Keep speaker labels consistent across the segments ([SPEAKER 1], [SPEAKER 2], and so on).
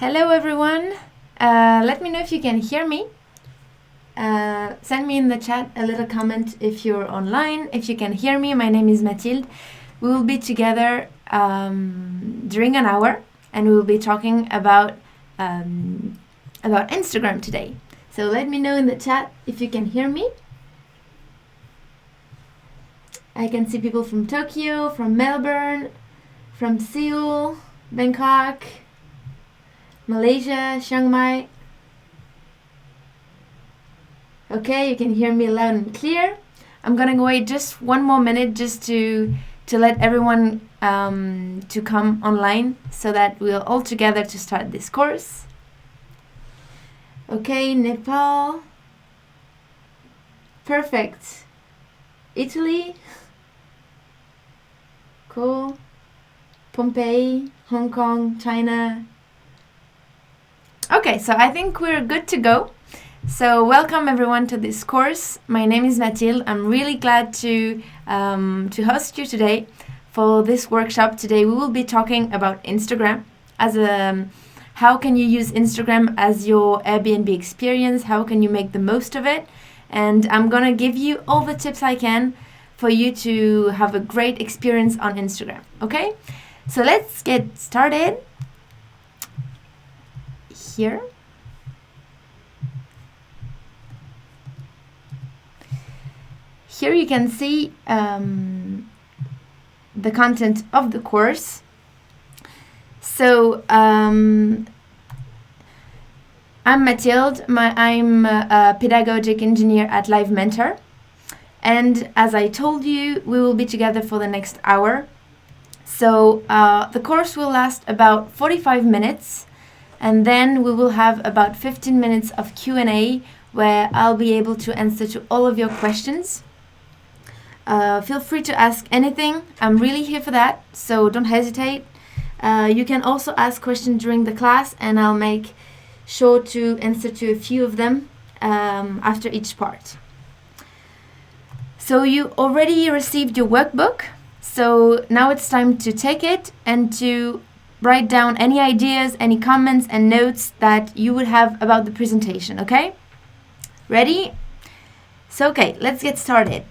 [SPEAKER 1] Hello everyone, let me know if you can hear me. Send me in the chat a little comment if you're online, if you can hear me. My name is Mathilde. We will be together during an hour and we will be talking about Instagram today. So let me know in the chat if you can hear me. I can see people from Tokyo, from Melbourne, from Seoul, Bangkok, Malaysia, Chiang Mai. Okay, you can hear me loud and clear. I'm gonna wait just one more minute just to let everyone to come online so that we're all together to start this course. Okay, Nepal. Perfect. Italy. Cool. Pompeii, Hong Kong, China. Okay, so I think we're good to go. So welcome everyone to this course. My name is Mathilde. I'm really glad to host you today for this workshop. Today we will be talking about Instagram as how can you use Instagram as your Airbnb experience? How can you make the most of it? And I'm gonna give you all the tips I can for you to have a great experience on Instagram. Okay? So let's get started. Here. Here you can see the content of the course. So I'm Mathilde. I'm a pedagogic engineer at LiveMentor. And as I told you, we will be together for the next hour. So the course will last about 45 minutes. And then we will have about 15 minutes of Q&A where I'll be able to answer to all of your questions. Feel free to ask anything. I'm really here for that, so don't hesitate. You can also ask questions during the class and I'll make sure to answer to a few of them after each part. So you already received your workbook, so now it's time to take it and to write down any ideas, any comments and notes that you would have about the presentation, okay? Ready? So, okay, let's get started.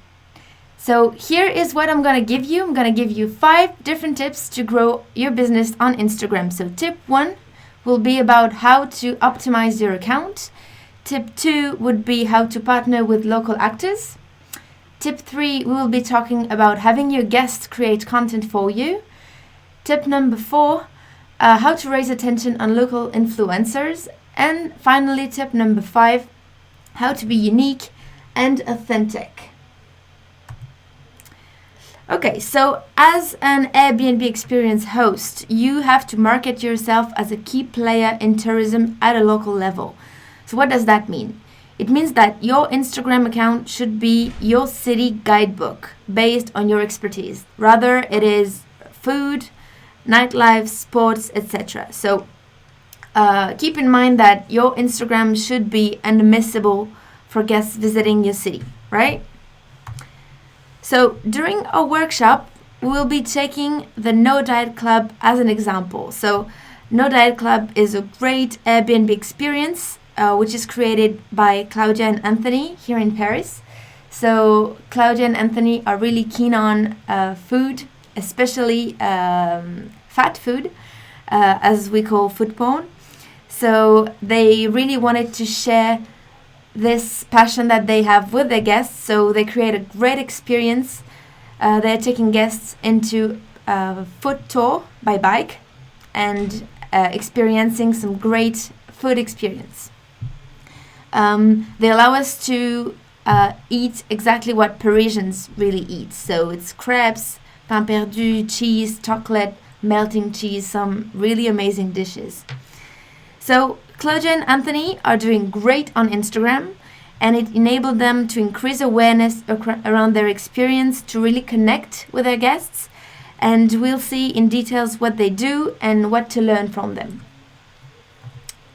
[SPEAKER 1] So here is what I'm gonna give you. I'm gonna give you 5 different tips to grow your business on Instagram. So tip 1 will be about how to optimize your account. Tip 2 would be how to partner with local actors. Tip 3, we will be talking about having your guests create content for you. Tip number 4, how to raise attention on local influencers. And finally, tip number 5, how to be unique and authentic. Okay, so as an Airbnb experience host, you have to market yourself as a key player in tourism at a local level. So what does that mean? It means that your Instagram account should be your city guidebook based on your expertise. Rather, it is food, nightlife, sports, etc. So keep in mind that your Instagram should be unmissable for guests visiting your city, right? So during our workshop, we'll be taking the No Diet Club as an example. So No Diet Club is a great Airbnb experience which is created by Claudia and Anthony here in Paris. So Claudia and Anthony are really keen on food, especially fat food, as we call food porn. So they really wanted to share this passion that they have with their guests. So they create a great experience. They're taking guests into a food tour by bike and experiencing some great food experience. They allow us to eat exactly what Parisians really eat. So it's crepes, pain perdu, cheese, chocolate, melting cheese, some really amazing dishes. So Claudia and Anthony are doing great on Instagram, and it enabled them to increase awareness around their experience, to really connect with their guests, and we'll see in details what they do and what to learn from them.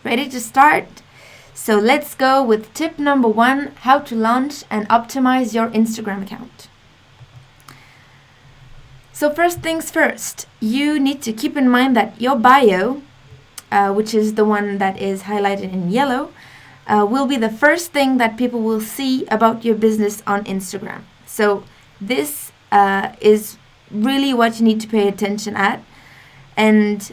[SPEAKER 1] Ready to start? So let's go with tip number 1, how to launch and optimize your Instagram account. So first things first, you need to keep in mind that your bio which is the one that is highlighted in yellow, will be the first thing that people will see about your business on Instagram. So this is really what you need to pay attention at, and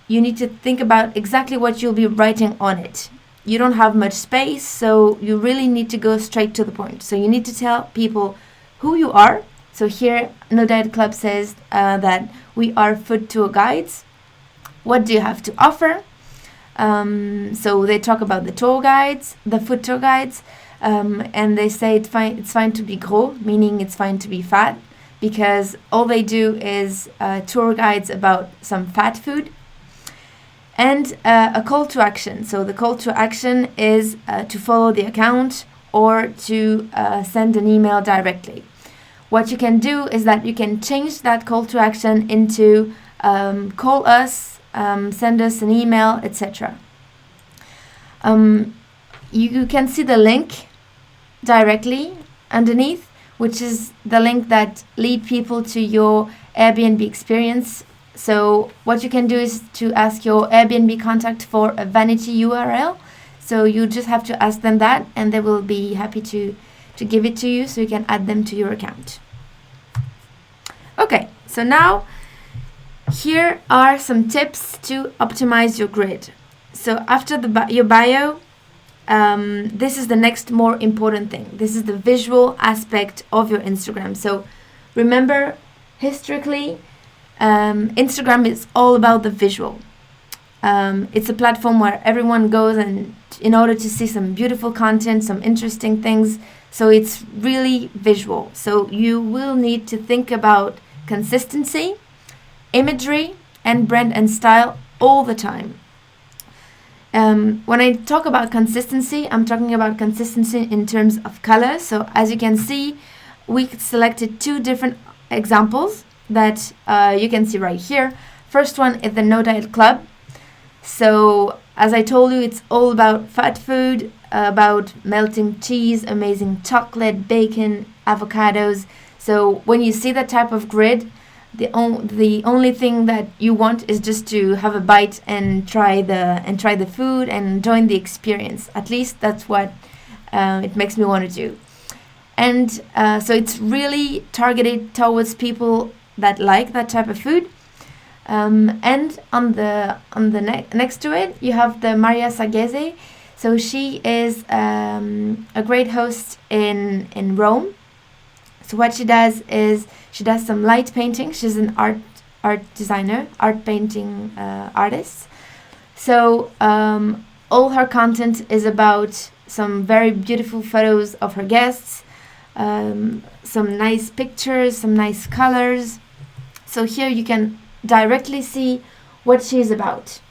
[SPEAKER 1] you need to think about exactly what you'll be writing on it. You don't have much space, so you really need to go straight to the point. So you need to tell people who you are. So here, No Diet Club says that we are food tour guides. What do you have to offer? So they talk about the tour guides, the food tour guides, and they say it's fine to be gros, meaning it's fine to be fat, because all they do is tour guides about some fat food. And a call to action. So the call to action is to follow the account or to send an email directly. What you can do is that you can change that call to action into call us, send us an email, etc. You can see the link directly underneath, which is the link that lead people to your Airbnb experience. So what you can do is to ask your Airbnb contact for a vanity URL. So you just have to ask them that, and they will be happy to give it to you, so you can add them to your account. Okay, so now here are some tips to optimize your grid. So after your bio, this is the next more important thing. This is the visual aspect of your Instagram. So remember, historically, Instagram is all about the visual. It's a platform where everyone goes and in order to see some beautiful content, some interesting things. So it's really visual. So you will need to think about consistency, imagery, and brand and style all the time. When I talk about consistency, I'm talking about consistency in terms of color. So as you can see, we selected 2 different examples that you can see right here. First one is the No Diet Club. So as I told you, it's all about fat food, about melting cheese, amazing chocolate, bacon, avocados. So when you see that type of grid, the only thing that you want is just to have a bite and try the food and join the experience. At least that's what it makes me want to do. And so it's really targeted towards people that like that type of food. And on the next to it, you have the Maria Sagese. So she is a great host in Rome. So what she does is she does some light painting. She's an art designer, art painting artist. So all her content is about some very beautiful photos of her guests, some nice pictures, some nice colors. So here you can directly see what she's about.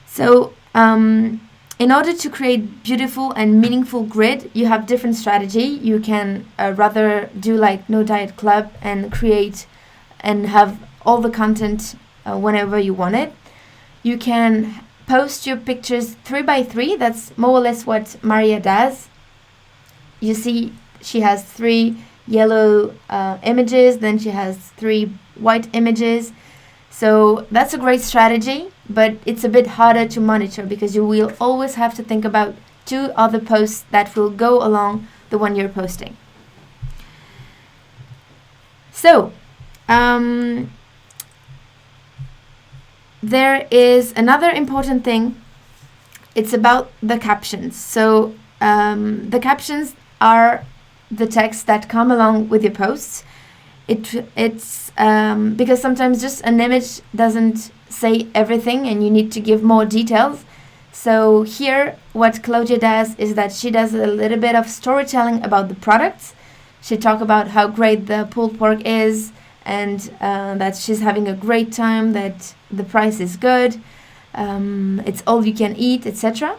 [SPEAKER 1] So in order to create beautiful and meaningful grid, you have different strategy. You can rather do like No Diet Club and create and have all the content whenever you want it. You can post your pictures 3x3. That's more or less what Maria does. You see she has 3 yellow images, then she has 3 white images. So that's a great strategy, but it's a bit harder to monitor because you will always have to think about 2 other posts that will go along the one you're posting. So there is another important thing. It's about the captions. So the captions are the text that come along with your posts. It's because sometimes just an image doesn't say everything and you need to give more details. So here what Claudia does is that she does a little bit of storytelling about the products. She talks about how great the pulled pork is and that she's having a great time, that the price is good, it's all you can eat, etc.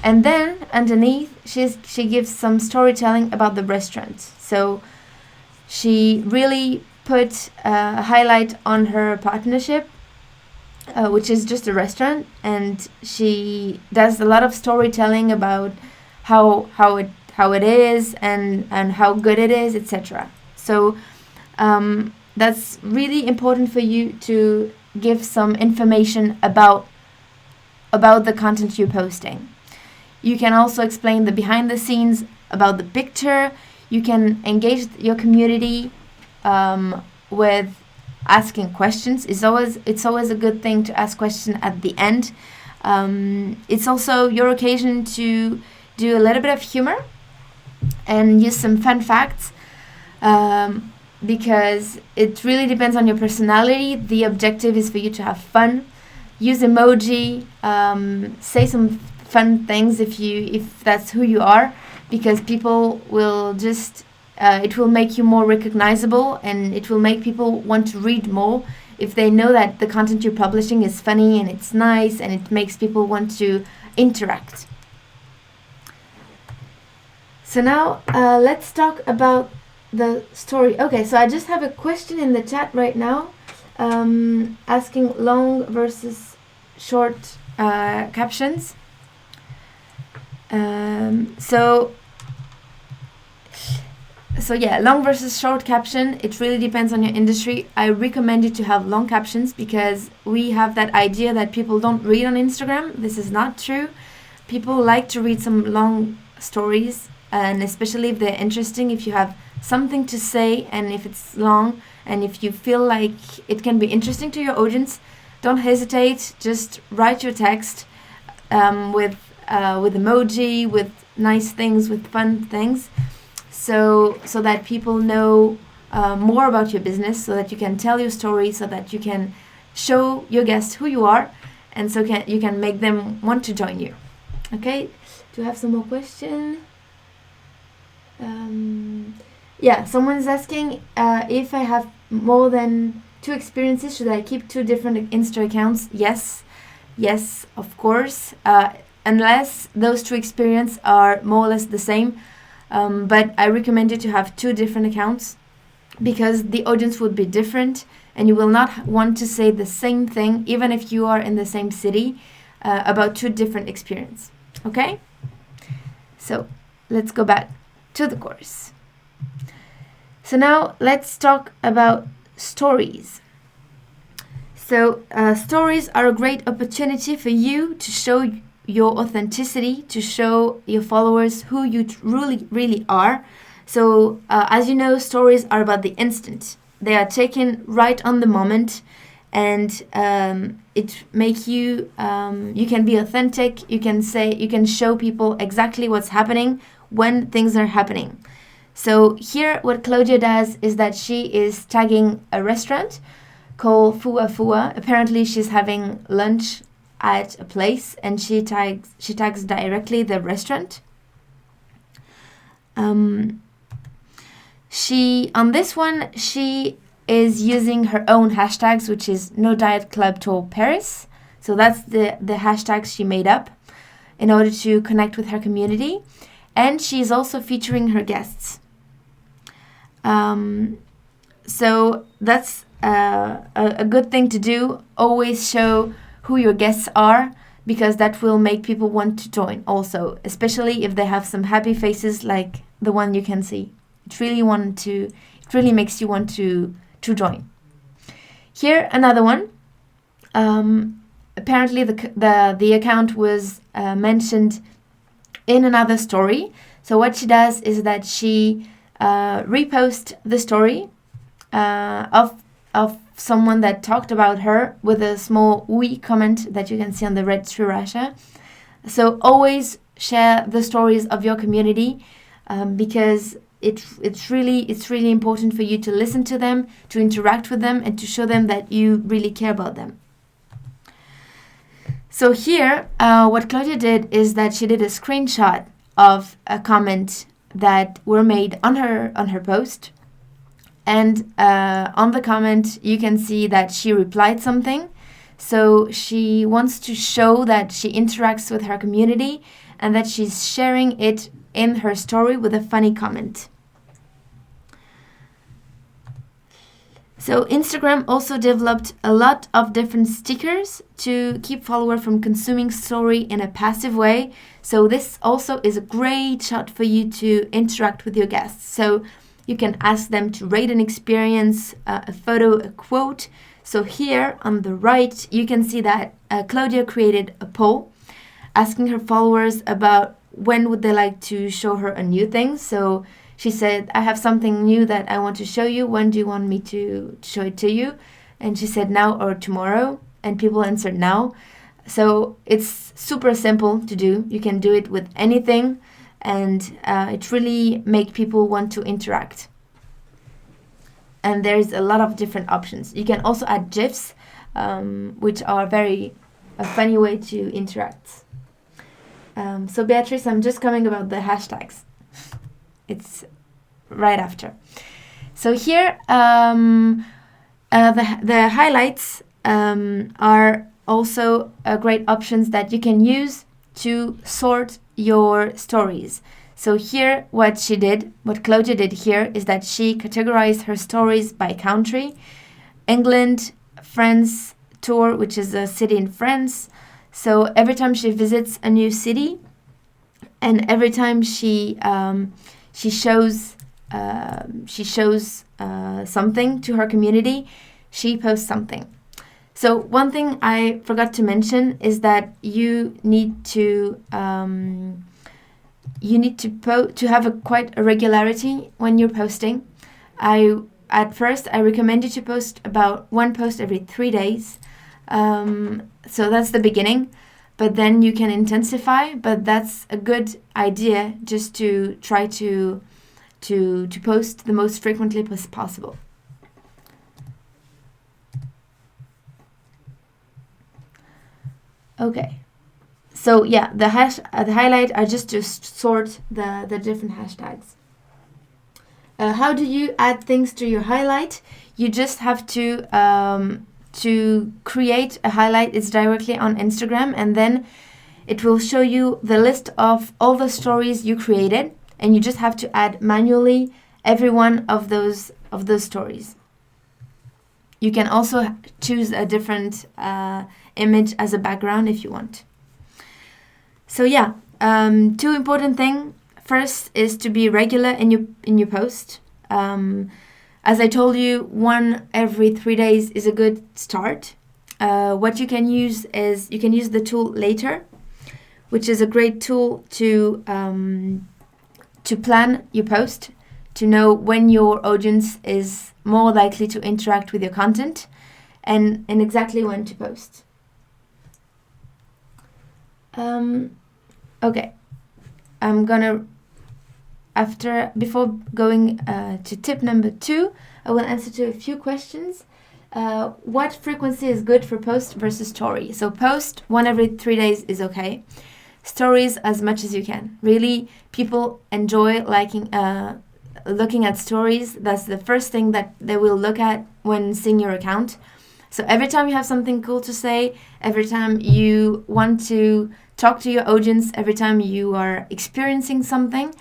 [SPEAKER 1] And then underneath she gives some storytelling about the restaurant. So she really put a highlight on her partnership, which is just a restaurant, and she does a lot of storytelling about how it is and how good it is, etc. So that's really important for you to give some information about the content you're posting. You can also explain the behind the scenes about the picture. You can engage your community with asking questions. It's always a good thing to ask questions at the end. It's also your occasion to do a little bit of humor and use some fun facts, because it really depends on your personality. The objective is for you to have fun. Use emoji, say some fun things if that's who you are, because people will just it will make you more recognizable, and it will make people want to read more if they know that the content you're publishing is funny and it's nice and it makes people want to interact. So now let's talk about the story. Okay, so I just have a question in the chat right now, asking long versus short captions. So yeah, long versus short caption, it really depends on your industry. I recommend you to have long captions, because we have that idea that people don't read on Instagram. This is not true. People like to read some long stories, and especially if they're interesting, if you have something to say and if it's long and if you feel like it can be interesting to your audience, don't hesitate. Just write your text with emoji, with nice things, with fun things, so that people know more about your business, so that you can tell your story, so that you can show your guests who you are, and so you can make them want to join you. Okay, do you have some more questions? Yeah, someone's asking if I have more than 2 experiences, should I keep 2 different Insta accounts? Yes, of course, unless those 2 experiences are more or less the same. But I recommend you to have 2 different accounts, because the audience would be different and you will not want to say the same thing, even if you are in the same city, about 2 different experiences. Okay? So let's go back to the course. So now let's talk about stories. So stories are a great opportunity for you to show your authenticity, to show your followers who you really are. So as you know, stories are about the instant. They are taken right on the moment, and it makes you you can be authentic. You can show people exactly what's happening when things are happening. So here what Claudia does is that she is tagging a restaurant called Fua Fua. Apparently she's having lunch at a place, and she tags directly the restaurant. On this one, she is using her own hashtags, which is No Diet Club Tour Paris. So that's the hashtags she made up in order to connect with her community. And she's also featuring her guests. So that's a good thing to do. Always show who your guests are, because that will make people want to join also, especially if they have some happy faces like the one you can see. It really makes you want to join. Here, another one. Apparently the account was mentioned in another story. So what she does is that she reposts the story of someone that talked about her with a small oui comment that you can see on the red sriracha. So always share the stories of your community, because it's really important for you to listen to them, to interact with them, and to show them that you really care about them. So here, what Claudia did is that she did a screenshot of a comment that were made on her post. And on the comment, you can see that she replied something. So she wants to show that she interacts with her community and that she's sharing it in her story with a funny comment. So Instagram also developed a lot of different stickers to keep followers from consuming story in a passive way. So this also is a great shot for you to interact with your guests. So you can ask them to rate an experience, a photo, a quote. So here on the right, you can see that Claudia created a poll asking her followers about when would they like to show her a new thing. So she said, I have something new that I want to show you. When do you want me to show it to you? And she said now or tomorrow. And people answered now. So it's super simple to do. You can do it with anything. And it really makes people want to interact. And there's a lot of different options. You can also add GIFs, which are a funny way to interact. So Beatrice, I'm just coming about the hashtags. It's right after. So here, the highlights are also great options that you can use to sort your stories. So here, what Claudia did here is that she categorized her stories by country. England, France tour, which is a city in France. So every time she visits a new city, and every time she shows something to her community, she posts something. So one thing I forgot to mention is that you need to have quite a regularity when you're posting. At first I recommend you to post about one post every 3 days. So that's the beginning, but then you can intensify. But that's a good idea, just to try to post the most frequently possible. Okay, so yeah, the highlight are just to sort the different hashtags. How do you add things to your highlight? You just have to create a highlight. It's directly on Instagram, and then it will show you the list of all the stories you created, and you just have to add manually every one of those stories. You can also choose a different image as a background if you want. So yeah, two important things. First is to be regular in your post. As I told you, one every 3 days is a good start. What you can use is you can use the tool Later, which is a great tool to plan your post, to know when your audience is more likely to interact with your content, and exactly when to post. Okay, I'm gonna, before going to tip number 2, I will answer to a few questions. What frequency is good for post versus story? So post one every 3 days is okay. Stories as much as you can. Really, people enjoy looking at stories. That's the first thing that they will look at when seeing your account. So every time you have something cool to say, every time you want to talk to your audience, every time you are experiencing something,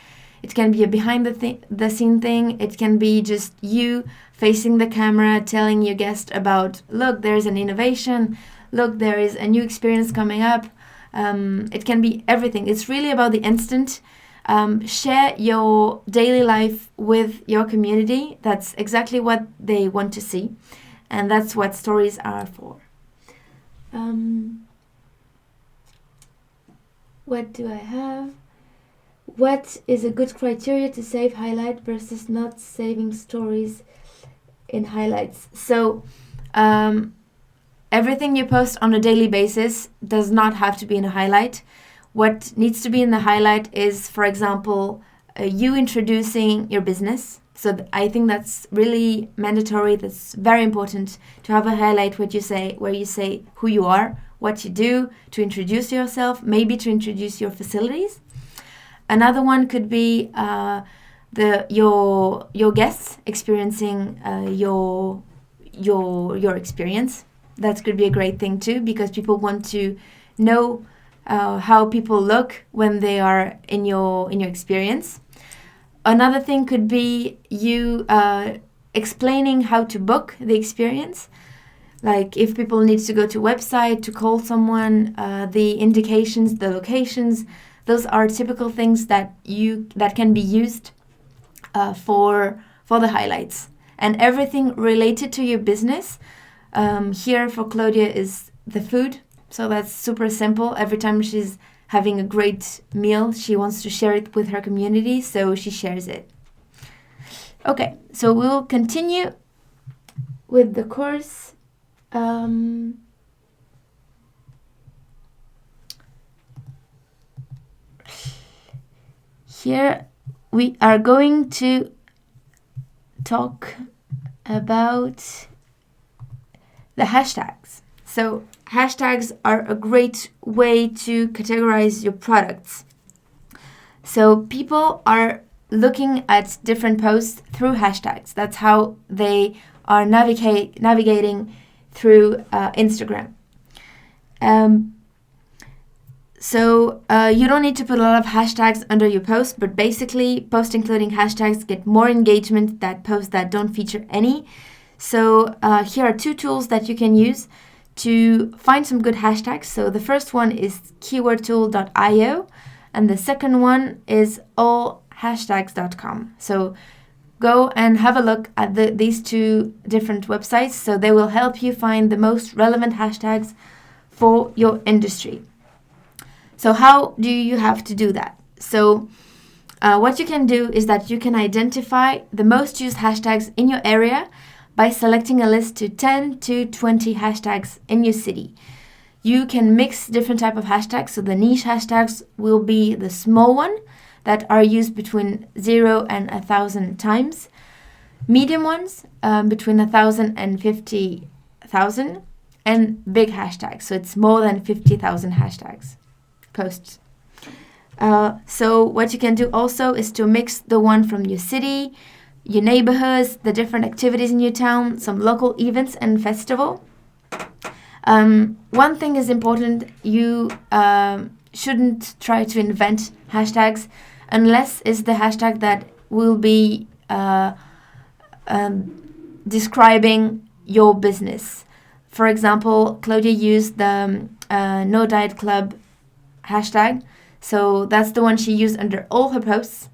[SPEAKER 1] it can be a behind the scene thing. It can be just you facing the camera, telling your guest about, look, there's an innovation. Look, there is a new experience coming up. It can be everything. It's really about the instant. Share your daily life with your community. That's exactly what they want to see. And that's what stories are for. What do I have? What is a good criteria to save highlight versus not saving stories in highlights? So everything you post on a daily basis does not have to be in a highlight. What needs to be in the highlight is, for example, you introducing your business. So I think that's really mandatory. That's very important to have a highlight where you say who you are, what you do, to introduce yourself, maybe to introduce your facilities. Another one could be your guests experiencing your experience. That could be a great thing too, because people want to know how people look when they are in your experience. Another thing could be you explaining how to book the experience. Like if people need to go to a website to call someone, the indications, the locations, those are typical things that can be used for the highlights. And everything related to your business Here for Claudia is the food. So that's super simple. Every time she's having a great meal, she wants to share it with her community, so she shares it. Okay, so we'll continue with the course. Here we are going to talk about the hashtags. So hashtags are a great way to categorize your products. So people are looking at different posts through hashtags. That's how they are navigating through Instagram. So you don't need to put a lot of hashtags under your post, but basically posts including hashtags get more engagement than posts that don't feature any. So here are two tools that you can use to find some good hashtags. So the first one is keywordtool.io and the second one is allhashtags.com. So go and have a look at these two different websites. So they will help you find the most relevant hashtags for your industry. So how do you have to do that? So what you can do is that you can identify the most used hashtags in your area by selecting a list to 10 to 20 hashtags in your city. You can mix different type of hashtags. So the niche hashtags will be the small one that are used between 0 and 1,000 times. Medium ones between 1,000 and 50,000, and big hashtags. So it's more than 50,000 hashtags. Posts. So what you can do also is to mix the one from your city, your neighborhoods, the different activities in your town, some local events and festival. One thing is important, you shouldn't try to invent hashtags unless it's the hashtag that will be describing your business. For example, Claudia used the No Diet Club hashtag, so that's the one she used under all her posts,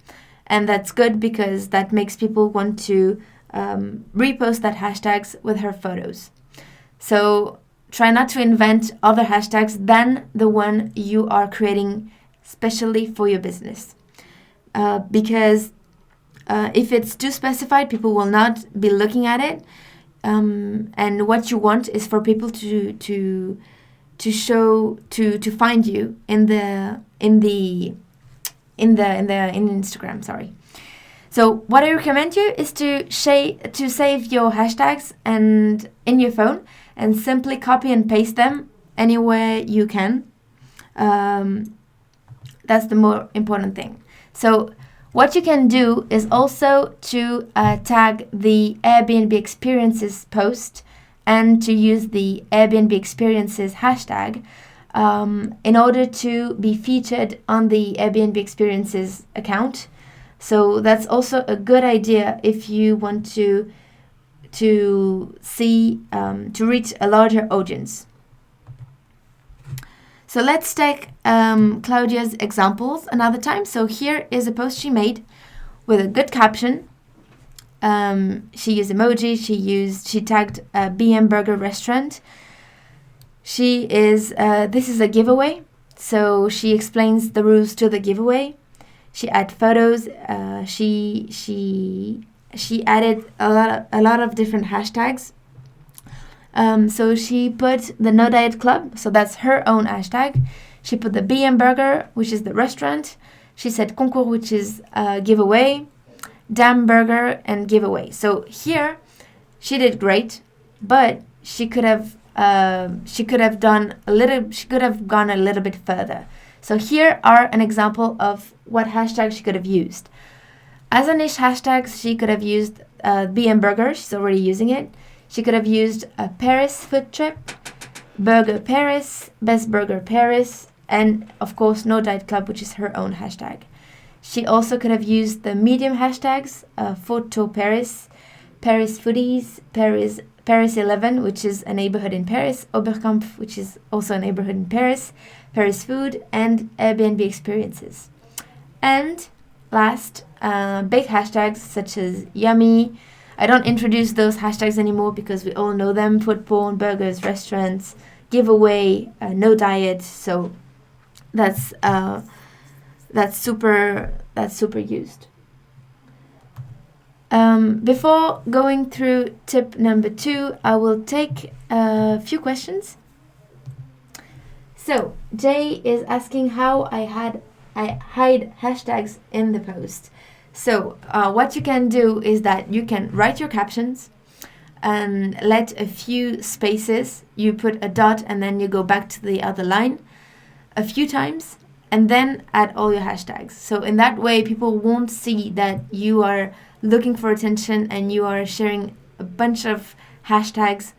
[SPEAKER 1] and that's good because that makes people want to repost that hashtags with her photos. So try not to invent other hashtags than the one you are creating specially for your business, because if it's too specified, people will not be looking at it, and what you want is for people to find you in Instagram. Sorry. So what I recommend you is to save your hashtags and in your phone and simply copy and paste them anywhere you can. That's the more important thing. So what you can do is also to tag the Airbnb experiences post and to use the Airbnb experiences hashtag in order to be featured on the Airbnb experiences account. So that's also a good idea if you want to reach a larger audience. So let's take Claudia's examples another time. So here is a post she made with a good caption. She used emoji. She tagged a BM Burger restaurant. This is a giveaway, so she explains the rules to the giveaway. She added photos. She added a lot of different hashtags. So she put the No Diet Club, so that's her own hashtag. She put the BM Burger, which is the restaurant. She said concours, which is giveaway. Dam Burger and giveaway. So here she did great, but she could have gone a little bit further. So here are an example of what hashtag she could have used. As a niche hashtag, she could have used BM Burger. She's already using it. She could have used a Paris food trip, Burger Paris, Best Burger Paris, and of course No Diet Club, which is her own hashtag. She also could have used the medium hashtags, Photo Paris, Paris Foodies, Paris 11, which is a neighborhood in Paris, Oberkampf, which is also a neighborhood in Paris, Paris Food, and Airbnb Experiences. And last, big hashtags such as Yummy, I don't introduce those hashtags anymore because we all know them: football, burgers, restaurants, giveaway, no diet. So that's super used. Before going through tip number 2, I will take a few questions. So Jay is asking how I hide hashtags in the post. So what you can do is that you can write your captions and let a few spaces. You put a dot and then you go back to the other line a few times and then add all your hashtags. So in that way, people won't see that you are looking for attention and you are sharing a bunch of hashtags,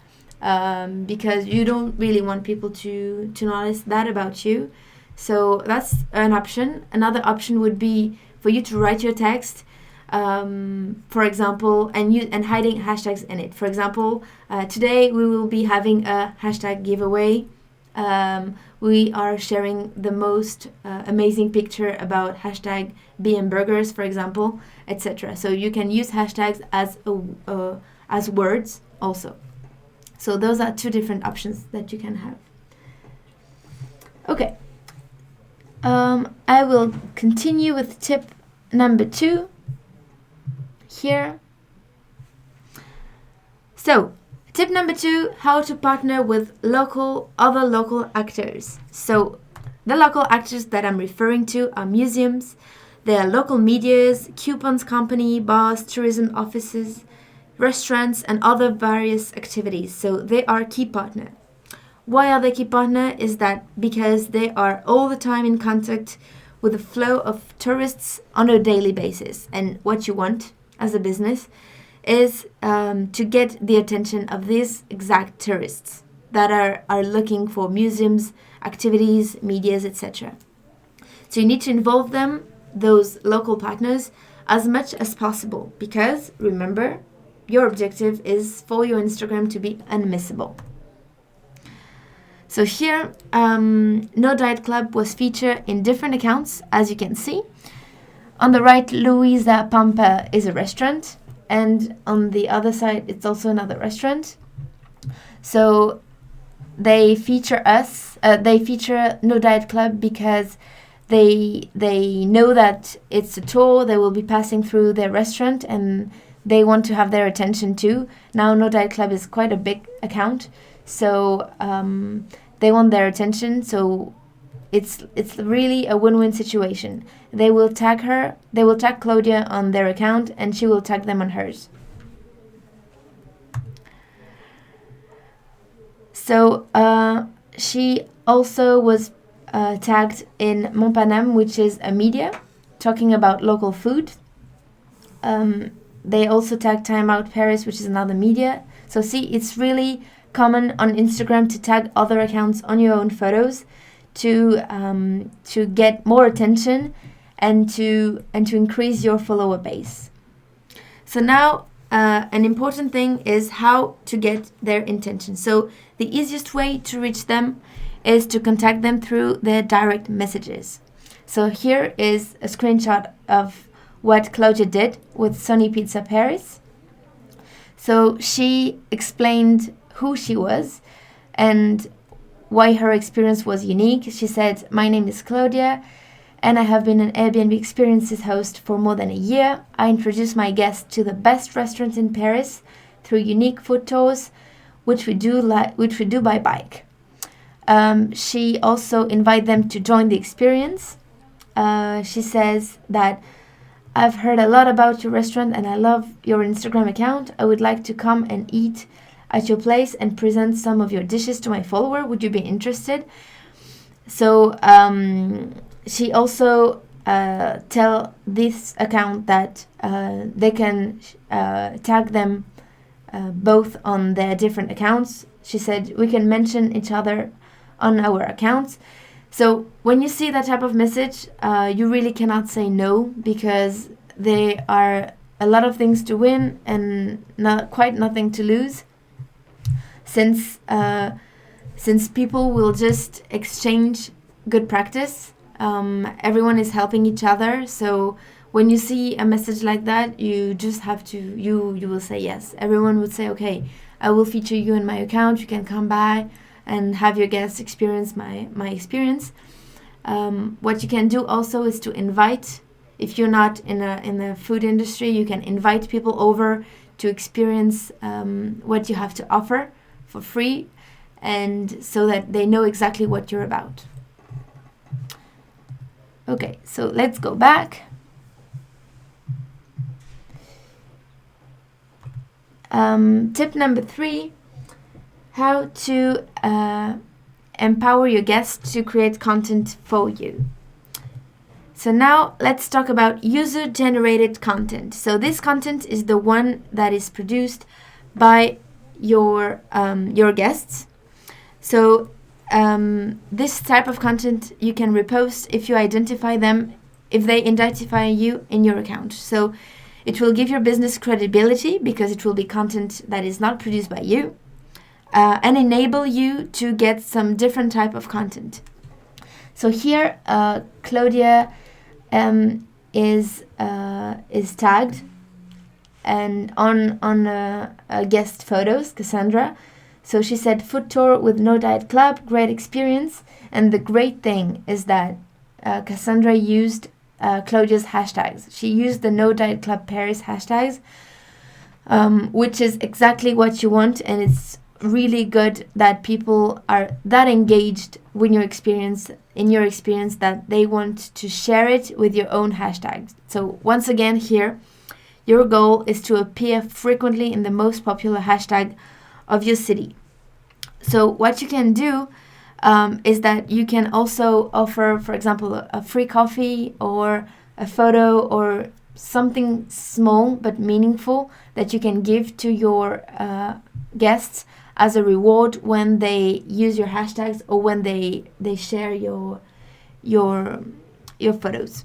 [SPEAKER 1] because you don't really want people to notice that about you. So that's an option. Another option would be for you to write your text, for example, and hiding hashtags in it. For example, today we will be having a hashtag giveaway. We are sharing the most amazing picture about hashtag BM burgers, for example, etc. So you can use hashtags as words also. So those are 2 different options that you can have. Okay. I will continue with tip number 2 here. So, tip number 2, how to partner with other local actors. So, the local actors that I'm referring to are museums, they are local medias, coupons company, bars, tourism offices, restaurants, and other various activities. So, they are key partner. Why are they key partner? Is that because they are all the time in contact with the flow of tourists on a daily basis. And what you want as a business is to get the attention of these exact tourists that are looking for museums, activities, medias, etc. So you need to involve them, those local partners, as much as possible because, remember, your objective is for your Instagram to be unmissable. So here, No Diet Club was featured in different accounts, as you can see. On the right, Louisa Pampa is a restaurant, and on the other side, it's also another restaurant. So they feature us. They feature No Diet Club because they know that it's a tour. They will be passing through their restaurant, and they want to have their attention too. Now, No Diet Club is quite a big account. So they want their attention. So it's really a win-win situation. They will tag her. They will tag Claudia on their account, and she will tag them on hers. So she also was tagged in Montpanam, which is a media talking about local food. They also tagged Time Out Paris, which is another media. So see, it's really common on Instagram to tag other accounts on your own photos to get more attention and to increase your follower base. So now an important thing is how to get their intention. So the easiest way to reach them is to contact them through their direct messages. So here is a screenshot of what Claudia did with Sunny Pizza Paris. So she explained who she was and why her experience was unique. She said, "My name is Claudia, and I have been an Airbnb experiences host for more than a year. I introduce my guests to the best restaurants in Paris through unique food tours, which we do by bike." She also invites them to join the experience. She says that, "I've heard a lot about your restaurant and I love your Instagram account. I would like to come and eat at your place and present some of your dishes to my follower. Would you be interested?" So she also tell this account that they can tag them both on their different accounts. She said, "We can mention each other on our accounts." So when you see that type of message, you really cannot say no, because there are a lot of things to win and not quite nothing to lose, since people will just exchange good practice. Everyone is helping each other. So when you see a message like that, you just have to, you will say yes. Everyone would say, okay, I will feature you in my account. You can come by and have your guests experience my experience. What you can do also is to invite. If you're not in the food industry, you can invite people over to experience what you have to offer for free, and so that they know exactly what you're about. Okay, so let's go back. Tip number 3, how to empower your guests to create content for you. So now let's talk about user-generated content. So this content is the one that is produced by your guests. So this type of content you can repost if you identify them, if they identify you in your account. So it will give your business credibility because it will be content that is not produced by you, and enable you to get some different type of content. So here, Claudia is tagged and on a guest photos, Cassandra. So she said, food tour with No Diet Club, great experience. And the great thing is that Cassandra used Claudia's hashtags. She used the No Diet Club Paris hashtags, which is exactly what you want. And it's really good that people are that engaged with your experience, that they want to share it with your own hashtags. So once again here, your goal is to appear frequently in the most popular hashtag of your city. So what you can do is that you can also offer, for example, a free coffee or a photo or something small but meaningful that you can give to your guests as a reward when they use your hashtags or when they share your photos.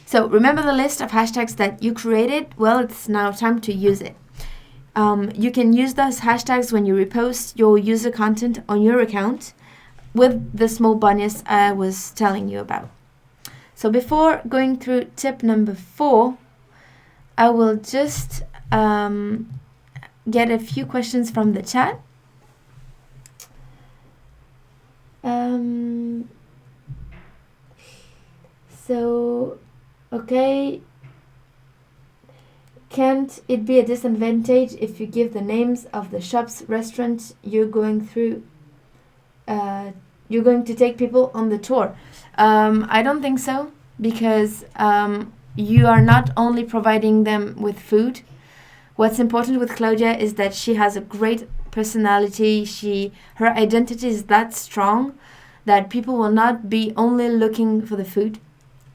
[SPEAKER 1] So remember the list of hashtags that you created? Well, it's now time to use it. You can use those hashtags when you repost your user content on your account with the small bonus I was telling you about. So before going through tip number 4, I will just get a few questions from the chat. Okay. Can't it be a disadvantage if you give the names of the shops, restaurants you're going to take people on the tour? I don't think so, because you are not only providing them with food. What's important with Claudia is that she has a great personality. Her identity is that strong that people will not be only looking for the food.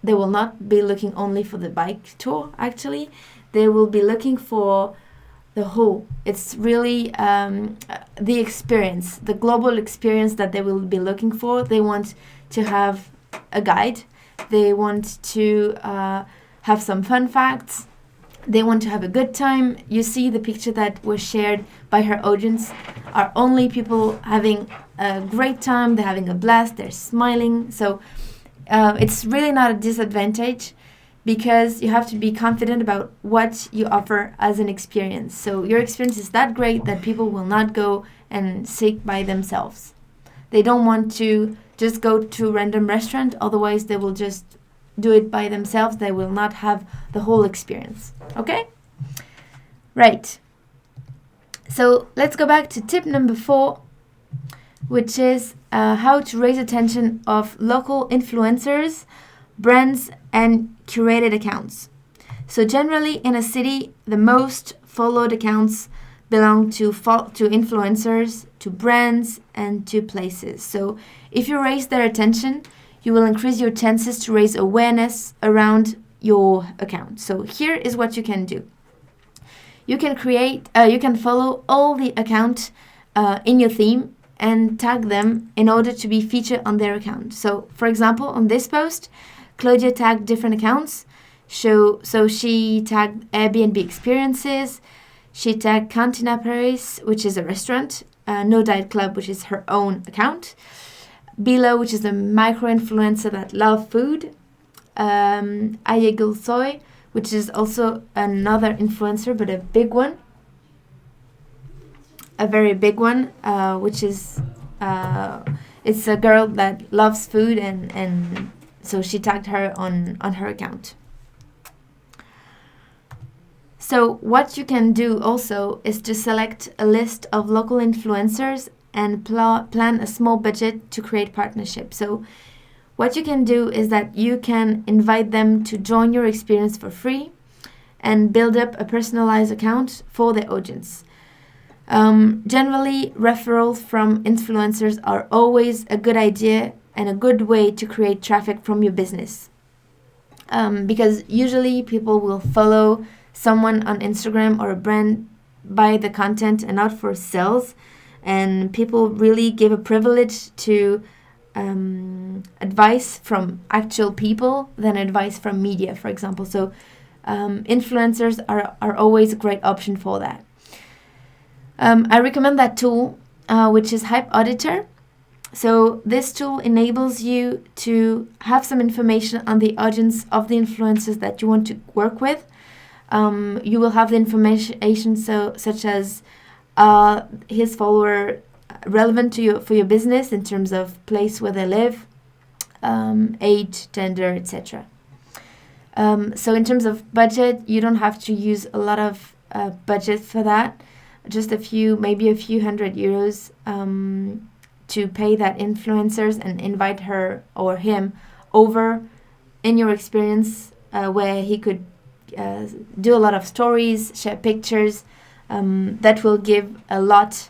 [SPEAKER 1] They will not be looking only for the bike tour, actually. They will be looking for the whole. It's really the experience, the global experience that they will be looking for. They want to have a guide. They want to have some fun facts. They want to have a good time. You see the picture that was shared by her audience are only people having a great time. They're having a blast. They're smiling. So it's really not a disadvantage, because you have to be confident about what you offer as an experience. So your experience is that great that people will not go and seek by themselves. They don't want to just go to a random restaurant, otherwise they will just do it by themselves. They will not have the whole experience. Okay? Right. So let's go back to tip number 4, which is how to raise attention of local influencers, brands, and curated accounts. So generally in a city, the most followed accounts belong to influencers, to brands, and to places. So if you raise their attention, you will increase your chances to raise awareness around your account. So here is what you can do. You can follow all the accounts in your theme and tag them in order to be featured on their account. So for example, on this post, Claudia tagged different accounts. So she tagged Airbnb experiences. She tagged Cantina Paris, which is a restaurant. No Diet Club, which is her own account. Bilo, which is a micro-influencer that loves food. Soy, which is also another influencer, but a big one. A very big one, which is it's a girl that loves food, and so she tagged her on her account. So what you can do also is to select a list of local influencers and plan a small budget to create partnerships. So what you can do is that you can invite them to join your experience for free and build up a personalized account for the audience. Generally, referrals from influencers are always a good idea and a good way to create traffic from your business. Because usually people will follow someone on Instagram or a brand by the content and not for sales. And people really give a privilege to advice from actual people than advice from media, for example. So influencers are always a great option for that. I recommend that tool, which is Hype Auditor. So this tool enables you to have some information on the audience of the influencers that you want to work with. You will have the information such as his follower relevant to for your business in terms of place where they live, age, gender, etc. So in terms of budget, you don't have to use a lot of budget for that. Just maybe a few €100 to pay that influencers and invite her or him over in your experience, where he could do a lot of stories, share pictures, that will give a lot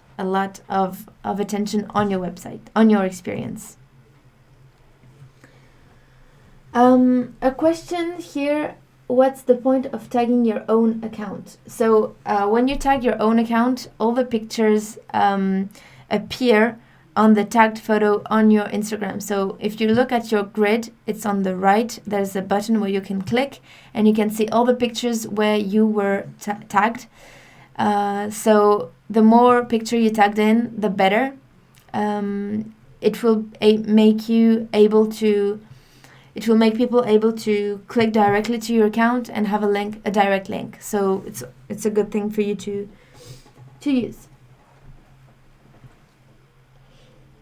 [SPEAKER 1] of attention on your website, on your experience. A question here, what's the point of tagging your own account? So when you tag your own account, all the pictures appear on the tagged photo on your Instagram. So if you look at your grid, it's on the right. There's a button where you can click and you can see all the pictures where you were tagged. So the more picture you tagged in, the better. It will make people able to click directly to your account and have a direct link. So it's a good thing for you to use.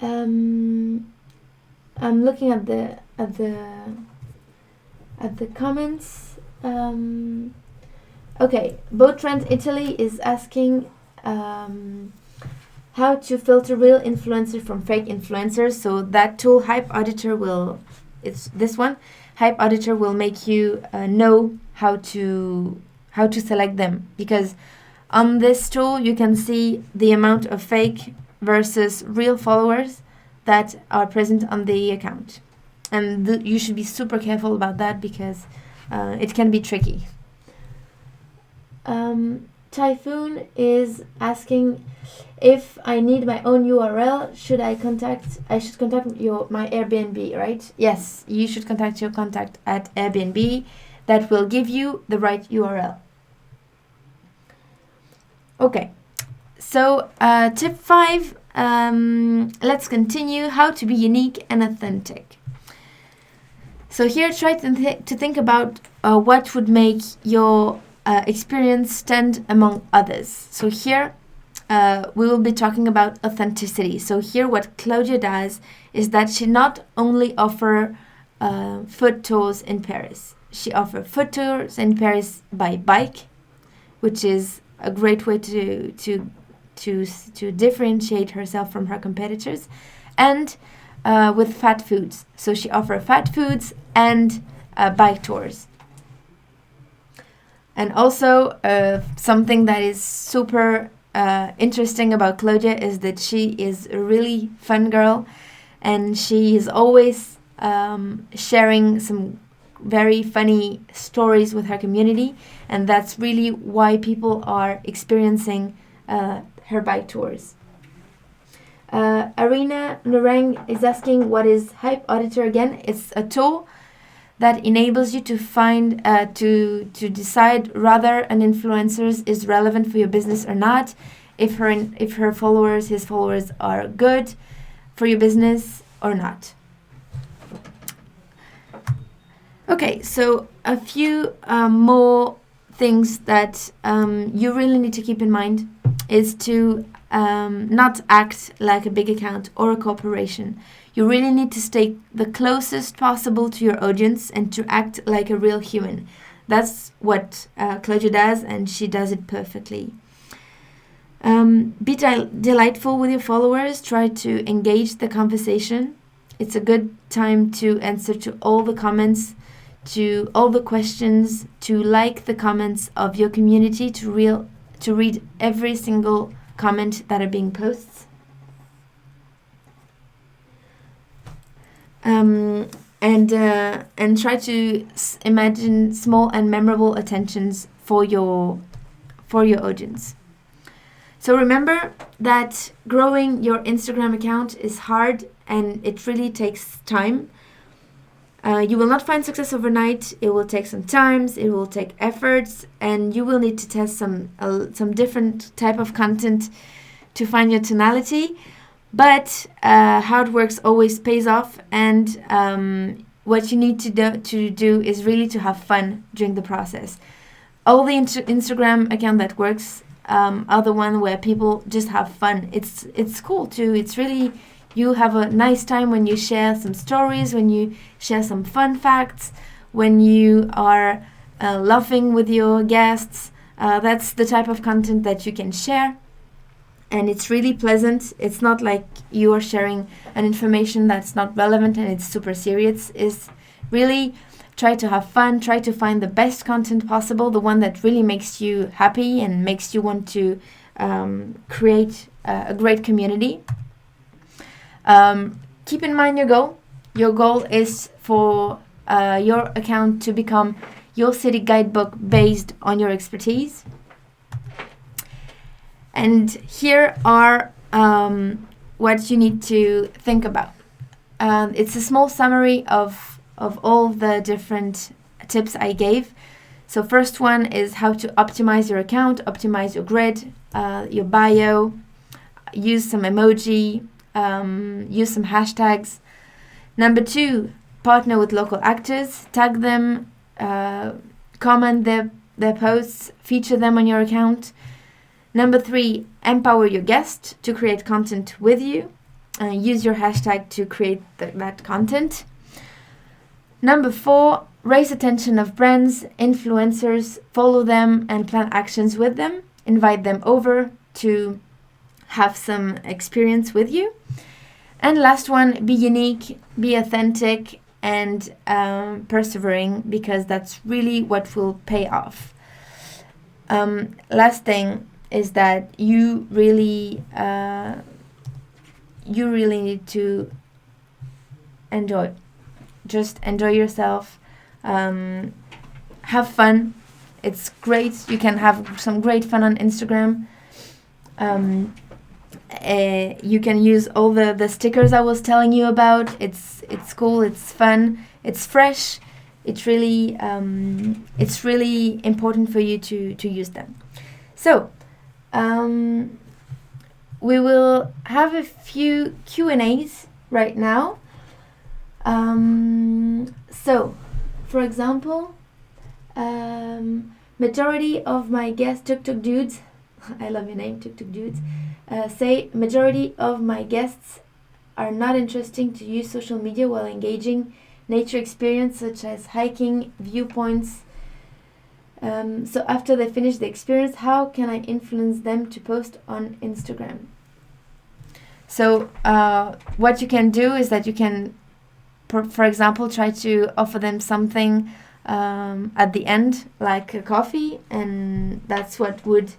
[SPEAKER 1] I'm looking at the comments. Okay, Boat Trend Italy is asking how to filter real influencers from fake influencers. So that tool, Hype Auditor, it's this one. Hype Auditor will make you know how to select them, because on this tool you can see the amount of fake versus real followers that are present on the account, and you should be super careful about that because it can be tricky. Typhoon is asking if I need my own URL, I should contact my Airbnb, right? Yes, you should contact your contact at Airbnb. That will give you the right URL. Okay, so tip 5, let's continue. How to be unique and authentic. So here, try to think about what would make your experience stand among others. So here we will be talking about authenticity. So here what Claudia does is that she not only offers food tours in Paris, she offers food tours in Paris by bike, which is a great way to differentiate herself from her competitors, and with fat foods. So she offers fat foods and bike tours. And also something that is super interesting about Claudia is that she is a really fun girl, and she is always sharing some very funny stories with her community, and that's really why people are experiencing her bike tours. Arena Narang is asking, what is Hype Auditor again? It's a tool that enables you to find to decide whether an influencer is relevant for your business or not, if his followers are good for your business or not. Okay, so a few more things that you really need to keep in mind is to not act like a big account or a corporation. You really need to stay the closest possible to your audience and to act like a real human. That's what Claudia does, and she does it perfectly. Be delightful with your followers. Try to engage the conversation. It's a good time to answer to all the comments, to all the questions, to like the comments of your community, to read every single comment that are being posted. And try to imagine small and memorable attentions for your audience. So remember that growing your Instagram account is hard and it really takes time. You will not find success overnight. It will take some time, it will take efforts, and you will need to test some different type of content to find your tonality. But hard work always pays off, and what you need to do is really to have fun during the process. All the Instagram account that works are the one where people just have fun. It's cool too. It's really, you have a nice time when you share some stories, when you share some fun facts, when you are laughing with your guests. That's the type of content that you can share. And it's really pleasant. It's not like you are sharing an information that's not relevant and it's super serious. It's really try to have fun, try to find the best content possible, the one that really makes you happy and makes you want to create a great community. Keep in mind your goal. Your goal is for your account to become your city guidebook based on your expertise. And here are what you need to think about. It's a small summary of all the different tips I gave. So first one is how to optimize your account, optimize your grid, your bio, use some emoji, use some hashtags. Number 2, partner with local actors, tag them, comment their posts, feature them on your account. Number 3, empower your guest to create content with you. Use your hashtag to create that content. Number 4, raise attention of brands, influencers, follow them and plan actions with them. Invite them over to have some experience with you. And last one, be unique, be authentic, and persevering, because that's really what will pay off. Last thing is that you really need to enjoy. Just enjoy yourself. Have fun. It's great. You can have some great fun on Instagram. You can use all the stickers I was telling you about. It's cool. It's fun. It's fresh. It's really important for you to use them. So we will have a few Q&As right now. So, for example, majority of my guests, Tuk Dudes, I love your name, Tuk Dudes, say majority of my guests are not interesting to use social media while engaging nature experience such as hiking, viewpoints. So after they finish the experience, how can I influence them to post on Instagram? So what you can do is that you can, for example, try to offer them something at the end, like a coffee, and that's what would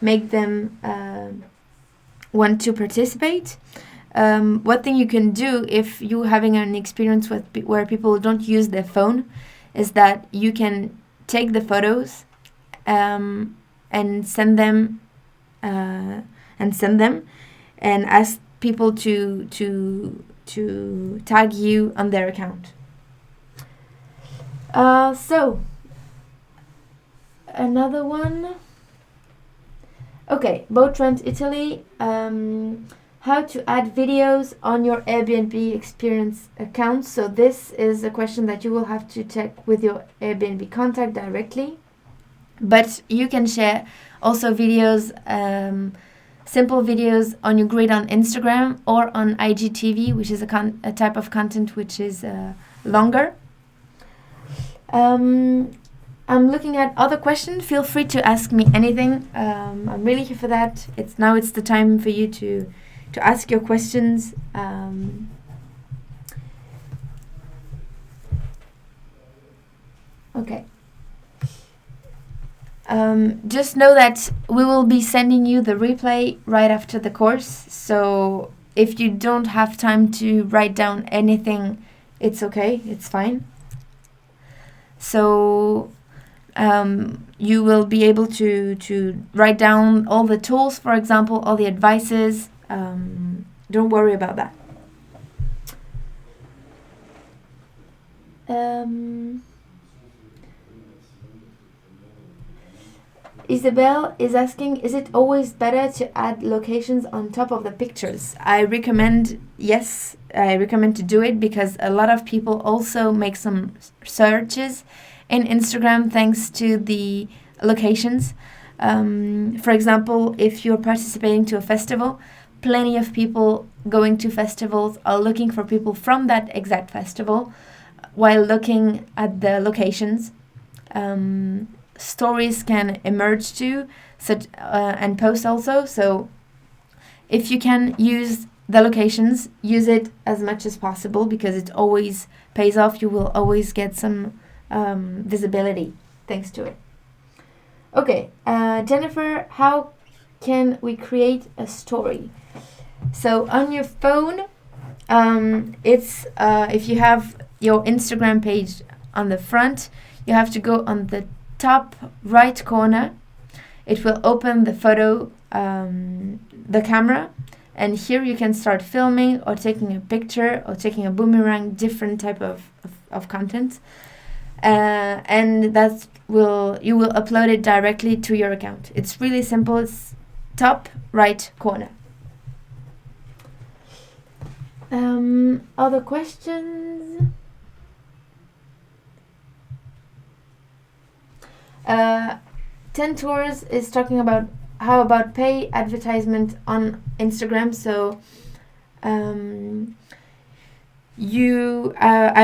[SPEAKER 1] make them want to participate. One thing you can do if you're having an experience where people don't use their phone is that you can take the photos and send them and ask people to tag you on their account. So another one. Okay, boat rent Italy. how to add videos on your Airbnb experience account. So this is a question that you will have to check with your Airbnb contact directly. But you can share also videos, simple videos on your grid on Instagram or on IGTV, which is a type of content which is longer. I'm looking at other questions. Feel free to ask me anything. I'm really here for that. It's the time for you to ask your questions. Okay. Just know that we will be sending you the replay right after the course. So if you don't have time to write down anything, it's okay. It's fine. So you will be able to write down all the tools, for example, all the advices. Don't worry about that. Isabel is asking, is it always better to add locations on top of the pictures? I recommend to do it because a lot of people also make some searches in Instagram thanks to the locations. For example, if you're participating to a festival, plenty of people going to festivals are looking for people from that exact festival while looking at the locations. Stories can emerge too, and posts also. So if you can use the locations, use it as much as possible because it always pays off. You will always get some visibility thanks to it. Okay, Jennifer, how can we create a story? So on your phone, it's if you have your Instagram page on the front, you have to go on the top right corner. It will open the photo, the camera, and here you can start filming or taking a picture or taking a boomerang, different type of content, and you will upload it directly to your account. It's really simple. It's top right corner. Other questions? 10 Tours is talking about how about pay advertisement on Instagram. So I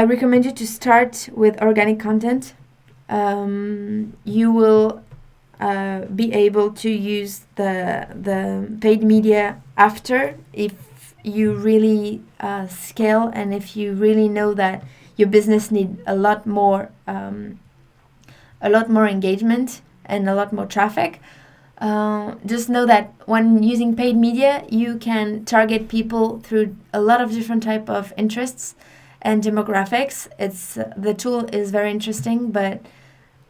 [SPEAKER 1] recommend you to start with organic content. You will be able to use the paid media after if you really scale and if you really know that your business needs a lot more engagement and a lot more traffic. Just know that when using paid media, you can target people through a lot of different type of interests and demographics. The tool is very interesting, but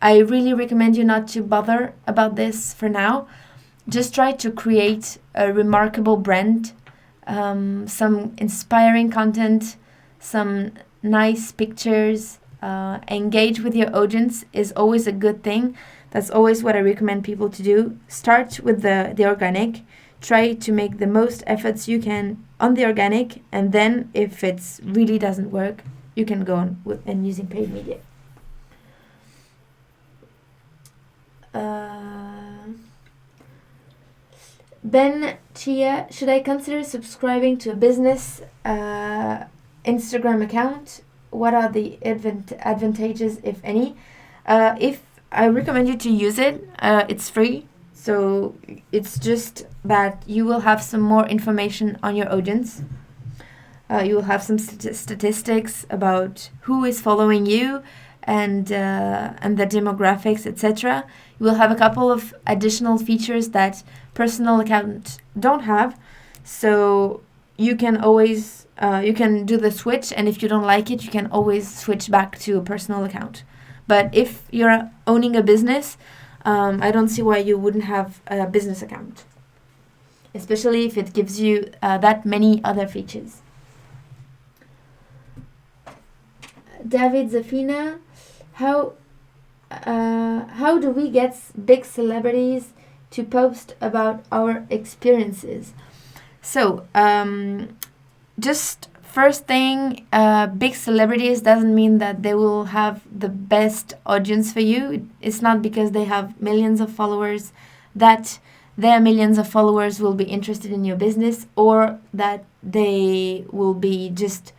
[SPEAKER 1] I really recommend you not to bother about this for now. Just try to create a remarkable brand, some inspiring content, some nice pictures. Engage with your audience is always a good thing. That's always what I recommend people to do. Start with the organic. Try to make the most efforts you can on the organic, and then if it really doesn't work, you can go on and using paid media. Ben Chia, should I consider subscribing to a business Instagram account? What are the advantages, if any? If I recommend you to use it, it's free. So it's just that you will have some more information on your audience. You will have some statistics about who is following you and the demographics, etc. You will have a couple of additional features that personal accounts don't have. So you can always you can do the switch, and if you don't like it, you can always switch back to a personal account. But if you're owning a business, I don't see why you wouldn't have a business account, especially if it gives you that many other features. David Zafina, how do we get big celebrities to post about our experiences? So, just first thing, big celebrities doesn't mean that they will have the best audience for you. It's not because they have millions of followers that their millions of followers will be interested in your business, or that they will be just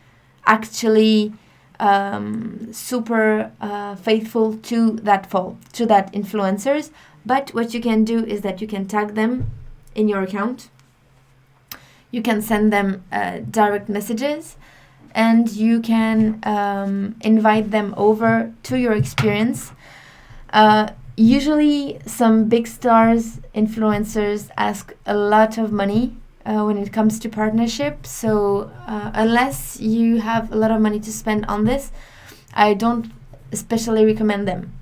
[SPEAKER 1] actually super faithful to that influencers. But what you can do is that you can tag them in your account. You can send them direct messages, and you can invite them over to your experience. Usually some big stars, influencers, ask a lot of money when it comes to partnership. So unless you have a lot of money to spend on this, I don't especially recommend them.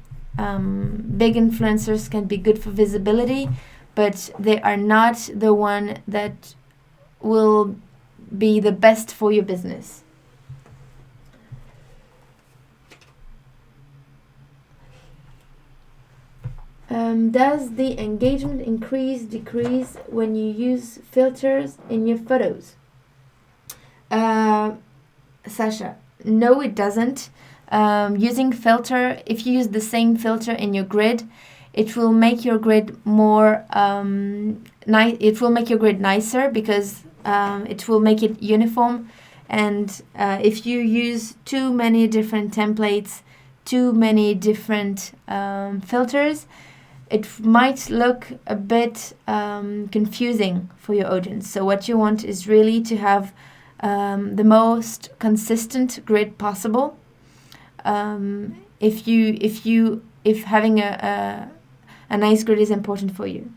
[SPEAKER 1] Big influencers can be good for visibility, but they are not the one that will be the best for your business. Does the engagement increase, decrease when you use filters in your photos? Sasha, no, it doesn't. Using filter, if you use the same filter in your grid, it will make your grid more it will make your grid nicer, because it will make it uniform. And if you use too many different templates, too many different filters, it might look a bit confusing for your audience. So what you want is really to have the most consistent grid possible. If having a nice grid is important for you.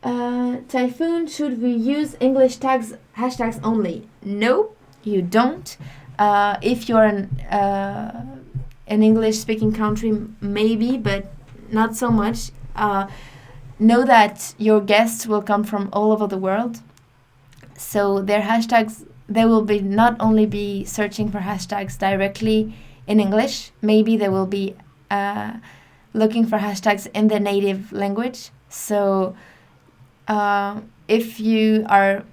[SPEAKER 1] Typhoon, should we use English hashtags only? No, you don't. If you're an English-speaking country, maybe, but not so much. Know that your guests will come from all over the world, so their hashtags, they will be not only be searching for hashtags directly in English, maybe they will be looking for hashtags in their native language. So if you are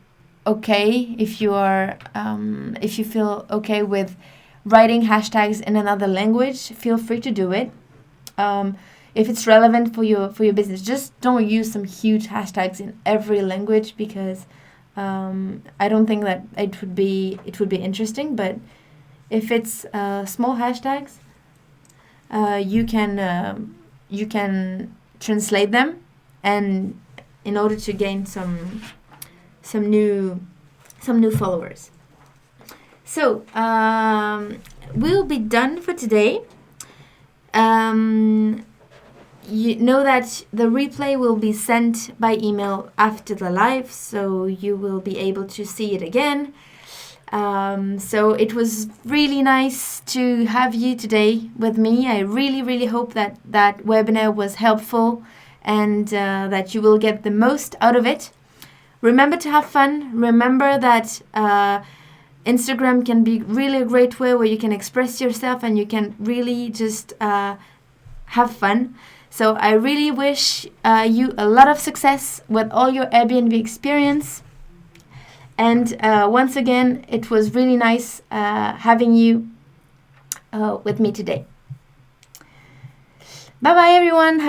[SPEAKER 1] okay, if you feel okay with writing hashtags in another language, feel free to do it. If it's relevant for your business, just don't use some huge hashtags in every language, because I don't think that it would be interesting. But if it's small hashtags, you can translate them, and in order to gain some new followers. So we'll be done for today. You know that the replay will be sent by email after the live, so you will be able to see it again. So it was really nice to have you today with me. I really hope that webinar was helpful, and that you will get the most out of it. Remember to have fun. Remember that Instagram can be really a great way where you can express yourself, and you can really just have fun. So I really wish you a lot of success with all your Airbnb experience. And once again, it was really nice having you with me today. Bye-bye, everyone.